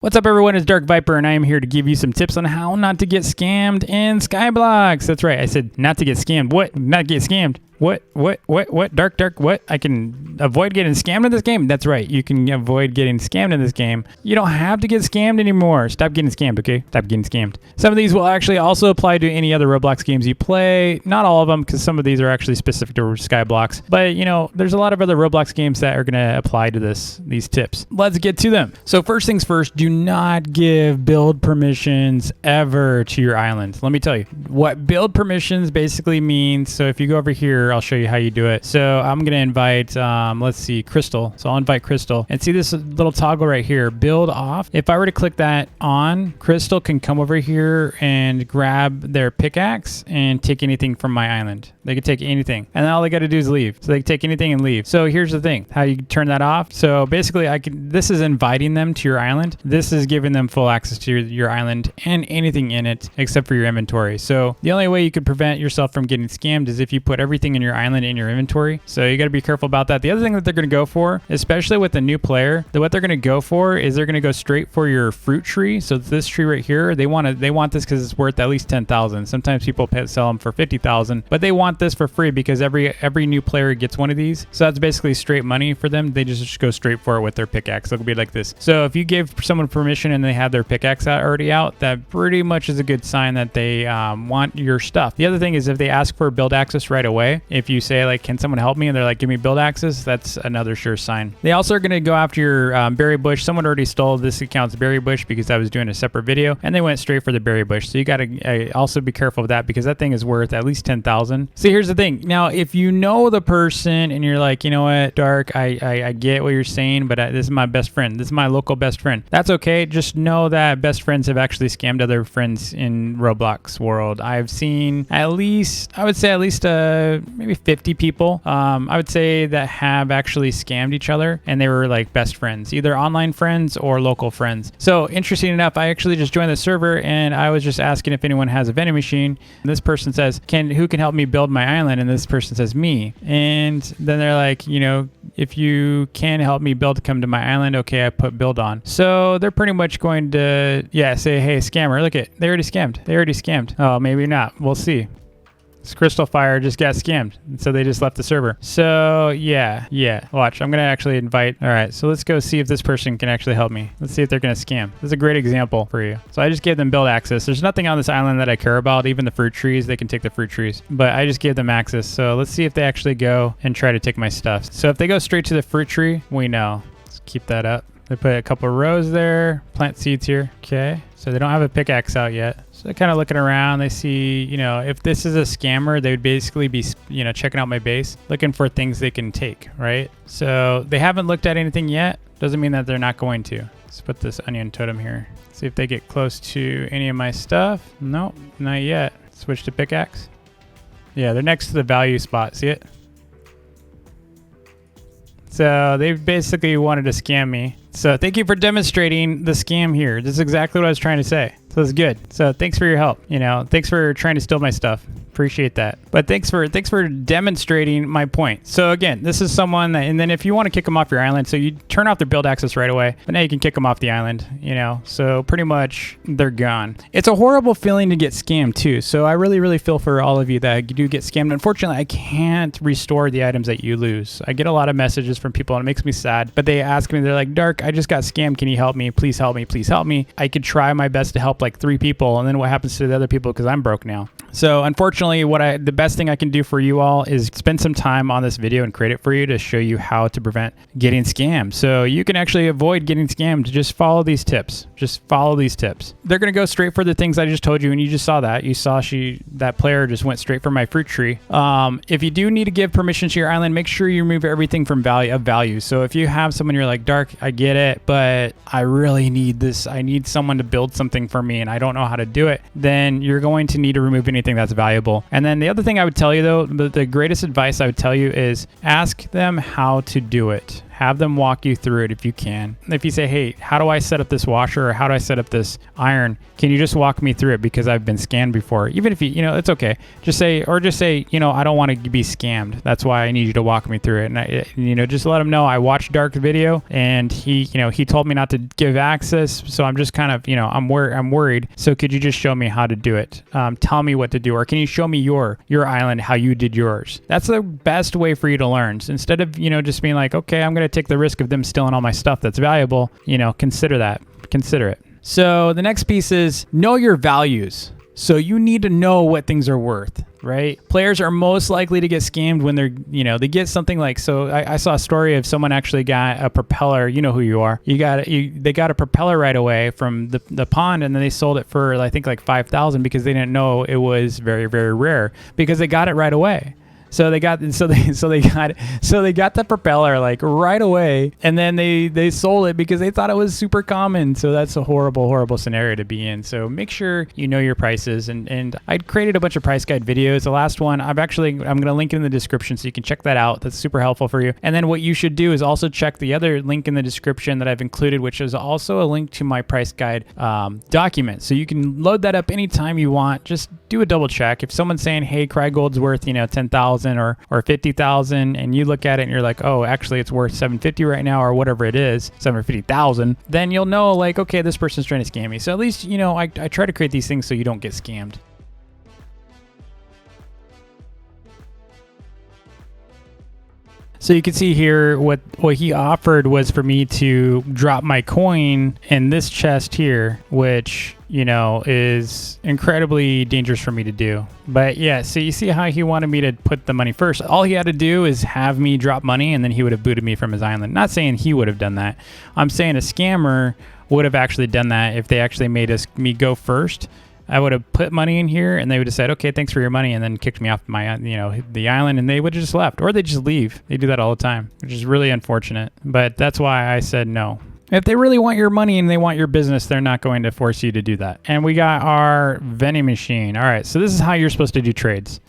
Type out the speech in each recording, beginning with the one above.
What's up, everyone? It's Dark Viper, and I am here to give you some tips on how not to get scammed in Skyblox. That's right, I said not to get scammed. What? Not get scammed. What? Dark, what? I can avoid getting scammed in this game? That's right, you can avoid getting scammed in this game. You don't have to get scammed anymore. Stop getting scammed, okay? Stop getting scammed. Some of these will actually also apply to any other Roblox games you play. Not all of them, because some of these are actually specific to Skyblox. But, you know, there's a lot of other Roblox games that are going to apply to these tips. Let's get to them. So first things first, do not give build permissions ever to your island. Let me tell you what build permissions basically means. So if you go over here, I'll show you how you do it. So I'm going to invite, let's see, Crystal. So I'll invite Crystal and see this little toggle right here, build off. If I were to click that on, Crystal can come over here and grab their pickaxe and take anything from my island. They can take anything. And then all they got to do is leave. So they can take anything and leave. So here's the thing, how you turn that off. So basically this is inviting them to your island. This is giving them full access to your island and anything in it except for your inventory. So the only way you could prevent yourself from getting scammed is if you put everything in your island in your inventory. So you got to be careful about that. The other thing that they're going to go for, especially with a new player, what they're going to go for is they're going to go straight for your fruit tree. So this tree right here, they want this because it's worth at least 10,000. Sometimes people sell them for 50,000, but they want this for free because every new player gets one of these. So that's basically straight money for them. They just go straight for it with their pickaxe. It'll be like this. So if you give someone permission and they have their pickaxe already out, that pretty much is a good sign that they want your stuff. The other thing is if they ask for build access right away, if you say like, can someone help me? And they're like, give me build access, that's another sure sign. They also are going to go after your berry bush. Someone already stole this account's berry bush because I was doing a separate video and they went straight for the berry bush. So you got to also be careful of that because that thing is worth at least 10,000. See, here's the thing. Now, if you know the person and you're like, you know what, Dark, I get what you're saying, but this is my best friend. This is my local best friend. That's okay. Just know that best friends have actually scammed other friends in Roblox world. I've seen at least, I would say at least maybe 50 people, I would say, that have actually scammed each other and they were like best friends, either online friends or local friends. So interesting enough, I actually just joined the server and I was just asking if anyone has a vending machine. And this person says, who can help me build my island? And this person says, me. And then they're like, you know, if you can help me build, come to my island. Okay, I put build on. So they're pretty much going to, say, hey, scammer, look they already scammed. Oh, maybe not. We'll see. This Crystal Fire just got scammed, so they just left the server. So yeah, watch, I'm gonna actually invite. All right, so let's go see if this person can actually help me. Let's see if they're gonna scam. This is a great example for you. So I just gave them build access. There's nothing on this island that I care about, even the fruit trees. They can take the fruit trees, but I just gave them access. So let's see if they actually go and try to take my stuff. So if they go straight to the fruit tree, we know. Let's keep that up. They put a couple of rows there, plant seeds here. Okay, so they don't have a pickaxe out yet. So they're kind of looking around. They see, you know, if this is a scammer, they would basically be, you know, checking out my base, looking for things they can take, right? So they haven't looked at anything yet. Doesn't mean that they're not going to. Let's put this onion totem here. See if they get close to any of my stuff. Nope, not yet. Switch to pickaxe. Yeah, they're next to the value spot. See it? So they basically wanted to scam me. So thank you for demonstrating the scam here. This is exactly what I was trying to say. So it's good. So thanks for your help. You know, thanks for trying to steal my stuff. Appreciate that. But thanks for demonstrating my point. So again, this is someone that, and then if you want to kick them off your island, so you turn off their build access right away, but now you can kick them off the island, you know, so pretty much they're gone. It's a horrible feeling to get scammed too. So I really feel for all of you that you do get scammed. Unfortunately, I can't restore the items that you lose. I get a lot of messages from people and it makes me sad, but they ask me, they're like, Dark, I just got scammed. Can you help me? Please help me. Please help me. I could try my best to help like 3 people. And then what happens to the other people? Because I'm broke now. So unfortunately, the best thing I can do for you all is spend some time on this video and create it for you to show you how to prevent getting scammed. So you can actually avoid getting scammed. Just follow these tips. Just follow these tips. They're going to go straight for the things I just told you. And you just saw that. You saw that player just went straight for my fruit tree. If you do need to give permission to your island, make sure you remove everything from value. So if you have someone, you're like, Dark, I get it, but I really need this. I need someone to build something for me and I don't know how to do it. Then you're going to need to remove anything that's valuable. And then the other thing I would tell you though, the greatest advice I would tell you is ask them how to do it. have them walk you through it if you can. If you say, hey, how do I set up this washer, or how do I set up this iron? Can you just walk me through it because I've been scammed before? Even if you know, it's okay. Just say, you know, I don't want to be scammed. That's why I need you to walk me through it. And you know, just let him know I watched Dark's video and he told me not to give access. So I'm just kind of, you know, I'm worried. So could you just show me how to do it? Tell me what to do, or can you show me your island, how you did yours? That's the best way for you to learn. So instead of, you know, just being like, okay, I'm going to take the risk of them stealing all my stuff that's valuable, you know, consider it. So the next piece is know your values. So you need to know what things are worth, right? Players are most likely to get scammed when they're, you know, they get something like, so I saw a story of someone actually got a propeller. You know who you are. They got a propeller right away from the pond, and then they sold it for, I think, like $5,000 because they didn't know it was very, very rare, because they got it right away. So they got the propeller like right away, and then they sold it because they thought it was super common. So that's a horrible scenario to be in. So make sure you know your prices. And I created a bunch of price guide videos. The last one I'm going to link it in the description so you can check that out. That's super helpful for you. And then what you should do is also check the other link in the description that I've included, which is also a link to my price guide document. So you can load that up anytime you want. Just do a double check. If someone's saying, hey, Cry Gold's worth, you know, 10,000 or 50,000, and you look at it and you're like, oh, actually it's worth 750 right now, or whatever it is, 750,000, then you'll know, like, okay, this person's trying to scam me. So at least, you know, I try to create these things so you don't get scammed. So you can see here what he offered was for me to drop my coin in this chest here, which, you know, is incredibly dangerous for me to do. But yeah, so you see how he wanted me to put the money first. All he had to do is have me drop money, and then he would have booted me from his island. Not saying he would have done that. I'm saying a scammer would have actually done that if they actually made me go first. I would have put money in here, and they would have said, okay, thanks for your money, and then kicked me off my, you know, the island, and they would have just left, or they just leave. They do that all the time, which is really unfortunate. But that's why I said no. If they really want your money and they want your business, they're not going to force you to do that. And we got our vending machine. All right, so this is how you're supposed to do trades.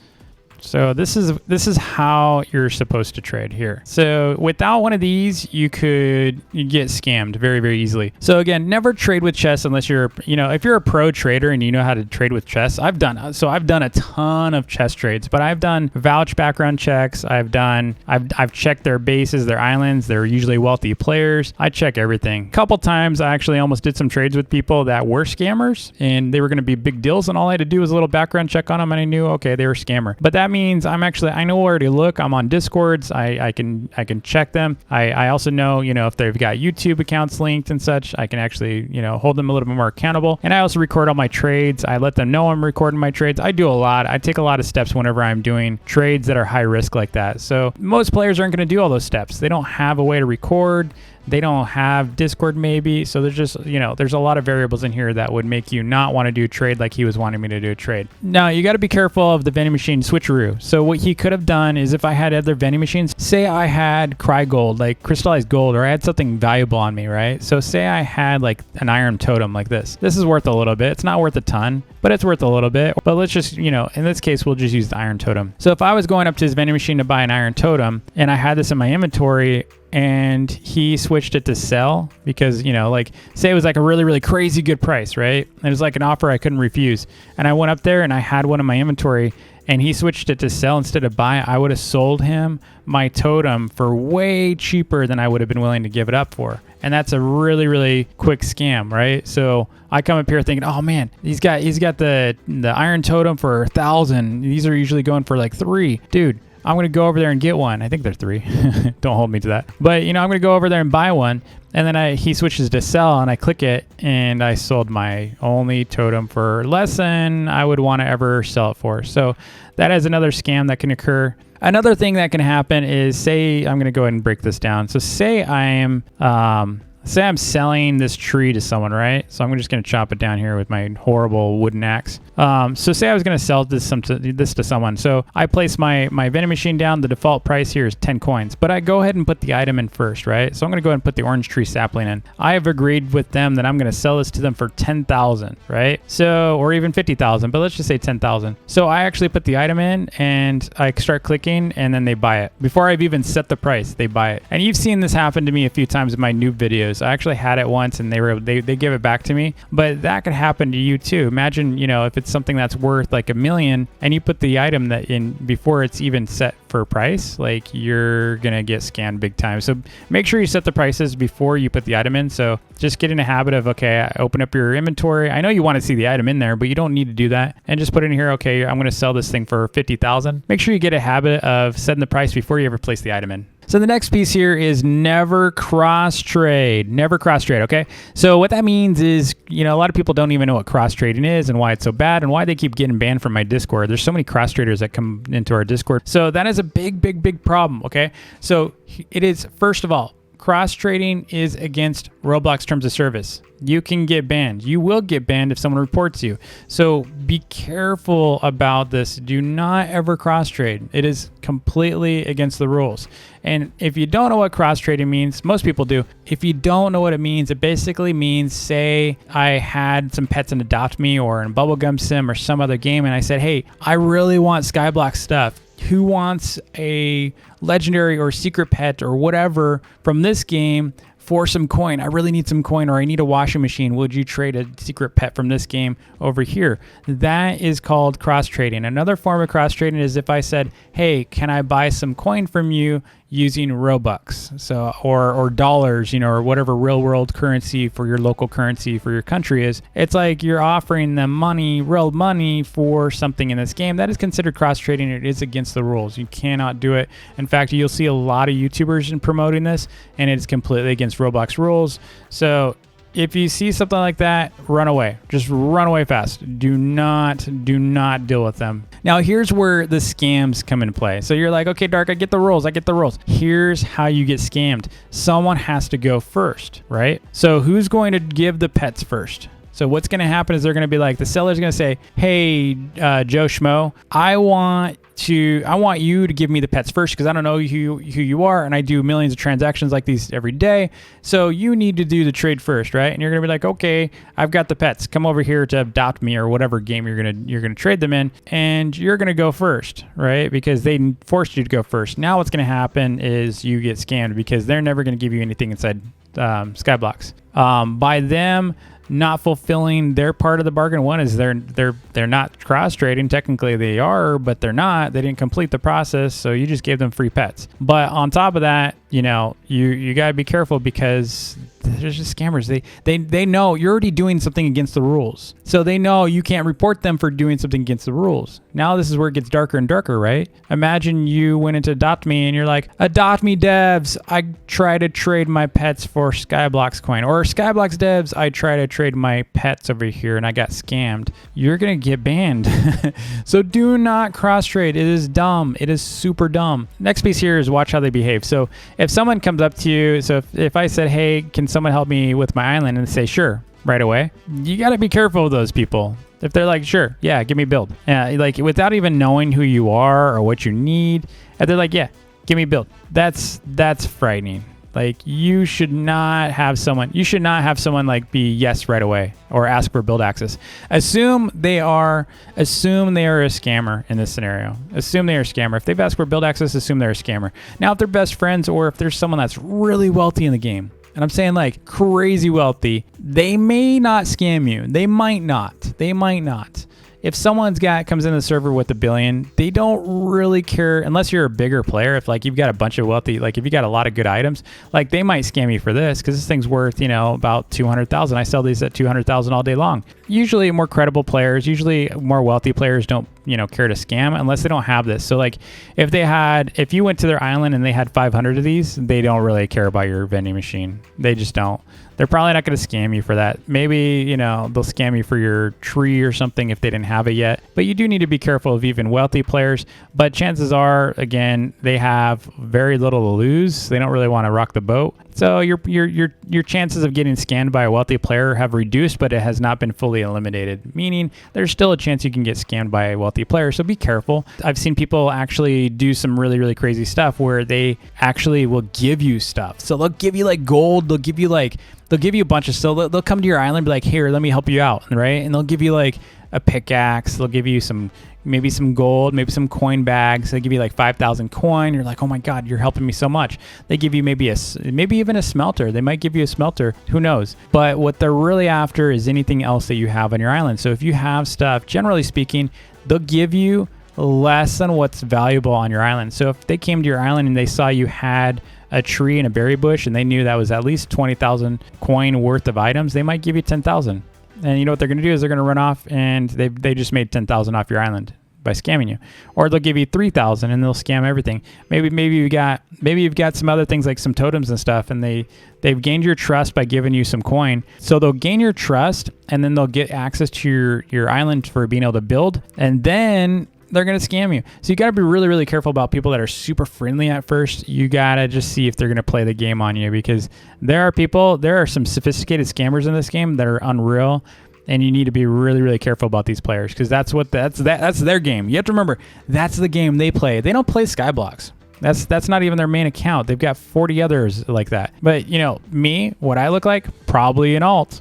So this is how you're supposed to trade here. So without one of these, you get scammed very, very easily. So again, never trade with chests unless you're, you know, if you're a pro trader and you know how to trade with chests. I've done a ton of chest trades, but I've done vouch background checks. I've checked their bases, their islands. They're usually wealthy players. I check everything. A couple times I actually almost did some trades with people that were scammers, and they were going to be big deals, and all I had to do was a little background check on them, and I knew, okay, they were a scammer. But that means I know where to look. I'm on Discords. I can check them. I also know, you know, if they've got YouTube accounts linked and such, I can actually, you know, hold them a little bit more accountable. And I also record all my trades. I let them know I'm recording my trades. I do a lot. I take a lot of steps whenever I'm doing trades that are high risk like that. So most players aren't going to do all those steps. They don't have a way to record. They don't have Discord maybe. So there's just, you know, there's a lot of variables in here that would make you not want to do a trade like he was wanting me to do a trade. Now, you got to be careful of the vending machine switcheroo. So what he could have done is, if I had other vending machines, say I had Cry Gold, like crystallized gold, or I had something valuable on me, right? So say I had like an iron totem like this. This is worth a little bit. It's not worth a ton, but it's worth a little bit. But let's just, you know, in this case, we'll just use the iron totem. So if I was going up to his vending machine to buy an iron totem and I had this in my inventory, and he switched it to sell because, you know, like say it was like a really, really crazy good price, right? It was like an offer I couldn't refuse. And I went up there and I had one in my inventory, and he switched it to sell instead of buy. I would have sold him my totem for way cheaper than I would have been willing to give it up for. And that's a really, really quick scam, right? So I come up here thinking, oh man, he's got the iron totem for 1,000. These are usually going for like 3. Dude, I'm going to go over there and get one. I think they're 3. Don't hold me to that. But, you know, I'm going to go over there and buy one. And then he switches to sell, and I click it, and I sold my only totem for less than I would want to ever sell it for. So that is another scam that can occur. Another thing that can happen is, say, I'm going to go ahead and break this down. So say I am say I'm selling this tree to someone, right? So I'm just going to chop it down here with my horrible wooden axe. So say I was going to sell this to someone. So I place my vending machine down. The default price here is 10 coins, but I go ahead and put the item in first, right? So I'm going to go ahead and put the orange tree sapling in. I have agreed with them that I'm going to sell this to them for 10,000, right? So, or even 50,000, but let's just say 10,000. So I actually put the item in and I start clicking and then they buy it. Before I've even set the price, they buy it. And you've seen this happen to me a few times in my noob videos. I actually had it once and they give it back to me, but that could happen to you too. Imagine, if it's something that's worth like $1 million and you put the item that in before it's even set for price, like you're going to get scammed big time. So make sure you set the prices before you put the item in. So just get in a habit of, okay, open up your inventory. I know you want to see the item in there, but you don't need to do that. And just put in here, okay, I'm going to sell this thing for 50,000. Make sure you get a habit of setting the price before you ever place the item in. So the next piece here is never cross trade. Never cross trade, okay? So what that means is, a lot of people don't even know what cross trading is and why it's so bad and why they keep getting banned from my Discord. There's so many cross traders that come into our Discord. So that is a big problem, okay? So it is, first of all, cross trading is against Roblox terms of service. You can get banned. You will get banned if someone reports you. So be careful about this. Do not ever cross trade. It is completely against the rules. And if you don't know what cross trading means, most people do. If you don't know what it basically means, say I had some pets in Adopt Me or in Bubblegum Sim or some other game, and I said, hey, I really want Skyblock stuff. Who wants a legendary or secret pet or whatever from this game for some coin? I really need some coin, or I need a washing machine. Would you trade a secret pet from this game over here? That is called cross trading. Another form of cross trading is if I said, hey, can I buy some coin from you using Robux, so or dollars, or whatever real world currency for your local currency for your country is. It's like you're offering them money, real money for something in this game. That is considered cross trading. It is against the rules. You cannot do it. In fact, you'll see a lot of YouTubers promoting this, and it's completely against Roblox rules. So if you see something like that, run away. Just run away fast. Do not deal with them. Now, here's where the scams come into play. So you're like, okay, Dark, I get the rules. Here's how you get scammed. Someone has to go first, right? So who's going to give the pets first? So what's going to happen is they're going to be like, the seller's going to say, hey, Joe Schmo, I want you to give me the pets first because I don't know who you are, and I do millions of transactions like these every day. So you need to do the trade first, right? And you're gonna be like, okay, I've got the pets. Come over here to Adopt Me or whatever game you're gonna trade them in, and you're gonna go first, right? Because they forced you to go first. Now what's gonna happen is you get scammed because they're never gonna give you anything inside Skyblox. By them not fulfilling their part of the bargain. One is they're not cross trading. Technically they are, but they're not. They didn't complete the process, so you just gave them free pets. But on top of that, you gotta be careful because there's just scammers. They know you're already doing something against the rules, so they know you can't report them for doing something against the rules. Now this is where it gets darker and darker, right? Imagine you went into Adopt Me and you're like, Adopt Me devs, I try to trade my pets for Skyblox coin, or Skyblox devs, I try to trade my pets over here and I got scammed. You're gonna get banned. So do not cross trade. It is dumb. It is super dumb. Next piece here is watch how they behave. So if someone comes up to you, so if I said, hey, can someone help me with my island, and they say sure right away, you got to be careful with those people. If they're like, sure, yeah, give me build, like without even knowing who you are or what you need, and they're like, yeah, give me build, that's frightening. Like you should not have someone like be yes right away or ask for build access. Assume they are a scammer in this scenario. Assume they are a scammer. If they've asked for build access, assume they're a scammer. Now, if they're best friends or if there's someone that's really wealthy in the game, and I'm saying like crazy wealthy, they may not scam you. They might not. If someone's comes in the server with $1 billion, they don't really care unless you're a bigger player. If like you've got a bunch of wealthy, like if you got a lot of good items, like they might scam you for this because this thing's worth, about 200,000. I sell these at 200,000 all day long. Usually more credible players, usually more wealthy players don't, care to scam unless they don't have this. So like if you went to their island and they had 500 of these, they don't really care about your vending machine. They just don't. They're probably not going to scam you for that. Maybe, they'll scam you for your tree or something if they didn't have it yet. But you do need to be careful of even wealthy players. But chances are, again, they have very little to lose. They don't really want to rock the boat. So your chances of getting scammed by a wealthy player have reduced, but it has not been fully eliminated, meaning there's still a chance you can get scammed by a wealthy player. So be careful. I've seen people actually do some really, really crazy stuff where they actually will give you stuff. So they'll give you like gold. They'll give you a bunch of stuff. They'll come to your island and be like, here, let me help you out, right? And they'll give you like a pickaxe. They'll give you maybe some gold, maybe some coin bags. They give you like 5,000 coin. You're like, oh my God, you're helping me so much. They give you maybe even a smelter. They might give you a smelter. Who knows? But what they're really after is anything else that you have on your island. So if you have stuff, generally speaking, they'll give you less than what's valuable on your island. So if they came to your island and they saw you had a tree and a berry bush and they knew that was at least 20,000 coin worth of items, they might give you 10,000. And you know what they're going to do is they're going to run off and they just made 10,000 off your island by scamming you. Or they'll give you 3,000 and they'll scam everything. Maybe you've got some other things like some totems and stuff, and they've gained your trust by giving you some coin. So they'll gain your trust and then they'll get access to your island for being able to build, and then they're going to scam you. So you got to be really, really careful about people that are super friendly at first. You got to just see if they're going to play the game on you, because there are some sophisticated scammers in this game that are unreal, and you need to be really, really careful about these players, because that's their game. You have to remember, that's the game they play. They don't play Skyblox. That's not even their main account. They've got 40 others like that. But you know, me, what I look like, probably an alt.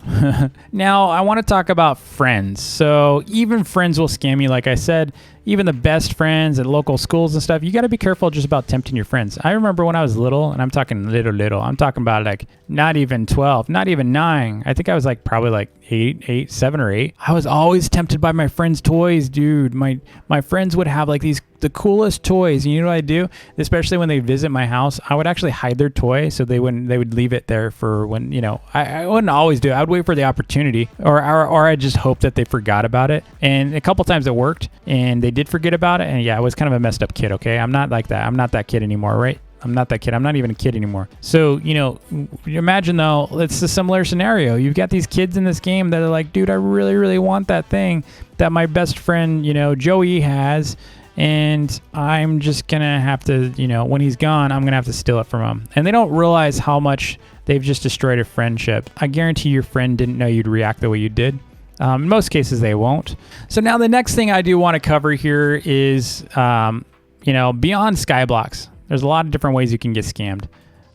Now, I want to talk about friends. So even friends will scam you, like I said. Even the best friends at local schools and stuff, you got to be careful just about tempting your friends. I remember when I was little, and I'm talking little. I'm talking about like not even 12, not even 9. I think I was like probably like 7 or 8. I was always tempted by my friends' toys, dude. My friends would have like the coolest toys. And you know what I do? Especially when they visit my house, I would actually hide their toy so they would leave it there for when, you know, I wouldn't always do it. I would wait for the opportunity, or I just hope that they forgot about it. And a couple times it worked, and they did forget about it. And yeah, I was kind of a messed up kid. Okay. I'm not like that. I'm not that kid anymore. Right. I'm not that kid. I'm not even a kid anymore. So, you know, imagine though, it's a similar scenario. You've got these kids in this game that are like, dude, I really, really want that thing that my best friend, you know, Joey has. And I'm just going to have to, you know, when he's gone, I'm going to have to steal it from him. And they don't realize how much they've just destroyed a friendship. I guarantee your friend didn't know you'd react the way you did. In most cases, they won't. So now the next thing I do want to cover here is, you know, beyond Skyblox. There's a lot of different ways you can get scammed.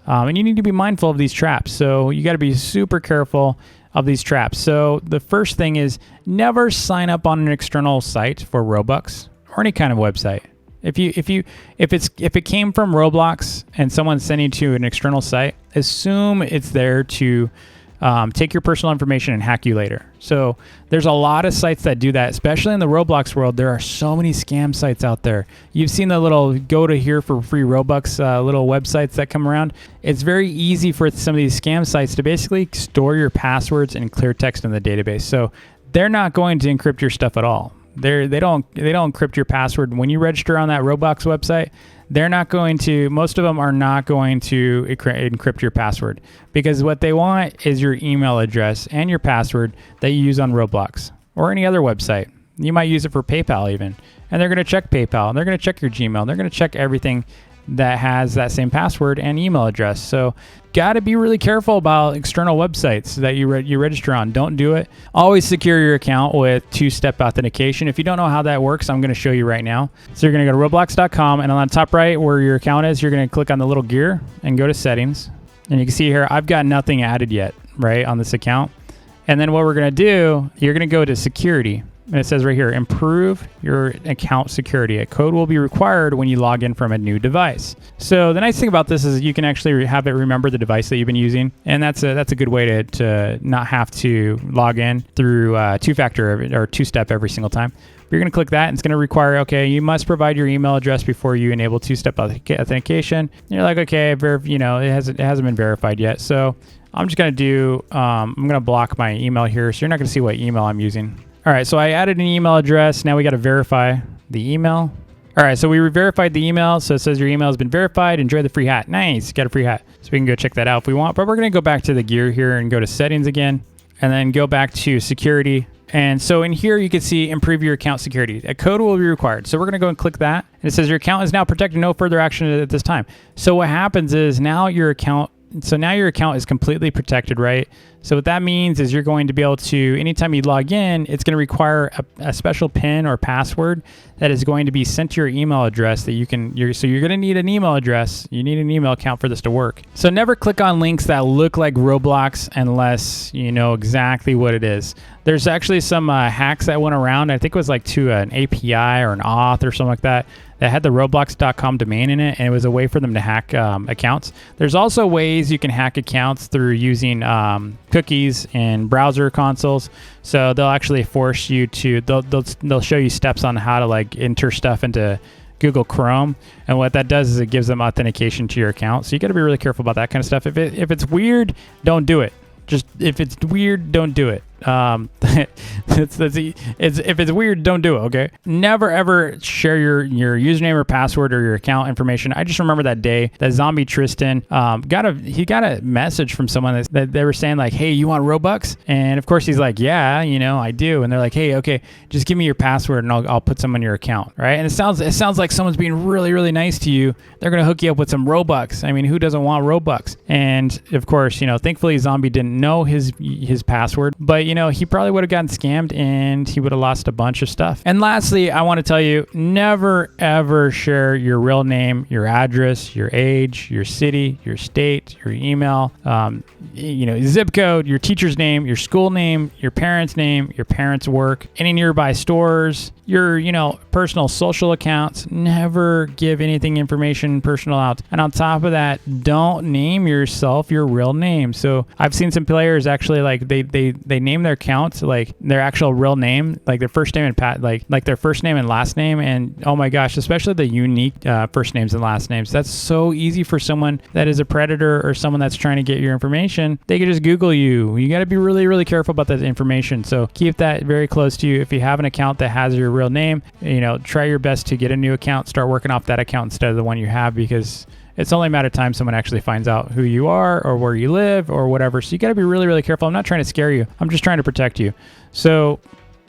And you need to be mindful of these traps. So you got to be super careful of these traps. So the first thing is never sign up on an external site for Robux or any kind of website. If it came from Roblox and someone's sending you to an external site, assume it's there to take your personal information and hack you later. So there's a lot of sites that do that, especially in the Roblox world. There are so many scam sites out there. You've seen the little go to here for free Robux little websites that come around. It's very easy for some of these scam sites to basically store your passwords in clear text in the database. So they're not going to encrypt your stuff at all. They don't encrypt your password. When you register on that Roblox website, most of them are not going to encrypt your password, because what they want is your email address and your password that you use on Roblox or any other website. You might use it for PayPal even, and they're going to check PayPal, and they're going to check your Gmail, they're going to check everything that has that same password and email address. So got to be really careful about external websites that you register on. Don't do it. Always secure your account with two-step authentication. If you don't know how that works, I'm going to show you right now. So you're going to go to roblox.com, and on the top right where your account is, you're going to click on the little gear and go to settings. And you can see here, I've got nothing added yet, right, on this account. And then what we're going to do, you're going to go to security. And it says right here, improve your account security. A code will be required when you log in from a new device. So the nice thing about this is you can actually have it remember the device that you've been using. And that's a good way to not have to log in through two-factor or two-step every single time. But you're going to click that, and it's going to require, okay, you must provide your email address before you enable two-step authentication. And you're like, okay, it hasn't been verified yet. So I'm just going to do, I'm going to block my email here. So you're not going to see what email I'm using. All right, so I added an email address. Now we got to verify the email. All right, so we verified the email. So it says your email has been verified. Enjoy the free hat. Nice, got a free hat. So we can go check that out if we want. But we're going to go back to the gear here and go to settings again, and then go back to security. And so in here, you can see improve your account security. A code will be required. So we're going to go and click that. And it says your account is now protected. No further action at this time. So what happens is now your account So now your account is completely protected, right? So what that means is you're going to be able to, anytime you log in, it's going to require a special PIN or password that is going to be sent to your email address that so you're going to need an email address. You need an email account for this to work. So never click on links that look like Roblox unless you know exactly what it is. There's actually some hacks that went around. I think it was like to an API or an auth or something like that had the roblox.com domain in it, and it was a way for them to hack accounts. There's also ways you can hack accounts through using cookies and browser consoles. So they'll actually force you to, they'll show you steps on how to like enter stuff into Google Chrome, and what that does is it gives them authentication to your account. So you got to be really careful about that kind of stuff. If it's weird, don't do it. Just if it's weird, don't do it. If it's weird, don't do it. Okay. Never ever share your username or password or your account information. I just remember that day that zombie Tristan got a message from someone that they were saying like, hey, you want Robux? And of course he's like, yeah, you know, I do. And they're like, hey, okay, just give me your password and I'll put some on your account, right? And it sounds like someone's being really, really nice to you. They're gonna hook you up with some Robux. I mean, who doesn't want Robux? And of course, you know, thankfully zombie didn't know his password, but you know, he probably would have gotten scammed and he would have lost a bunch of stuff. And lastly, I want to tell you, never ever share your real name, your address, your age, your city, your state, your email, you know, zip code, your teacher's name, your school name, your parents' name, your parents' work, any nearby stores, your, you know, personal social accounts. Never give anything information personal out. And on top of that, don't name yourself your real name. So I've seen some players actually like they name their accounts like their actual real name, like their first name and like their first name and last name. And oh my gosh, especially the unique first names and last names. That's so easy for someone that is a predator or someone that's trying to get your information. They can just Google you. You got to be really, really careful about that information. So keep that very close to you. If you have an account that has your real name, you know, try your best to get a new account, start working off that account instead of the one you have, because it's only a matter of time someone actually finds out who you are or where you live or whatever. So you got to be really, really careful. I'm not trying to scare you. I'm just trying to protect you. So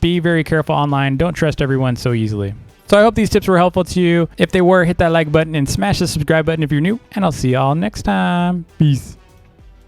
be very careful online. Don't trust everyone so easily. So I hope these tips were helpful to you. If they were, hit that like button and smash the subscribe button if you're new, and I'll see y'all next time. Peace.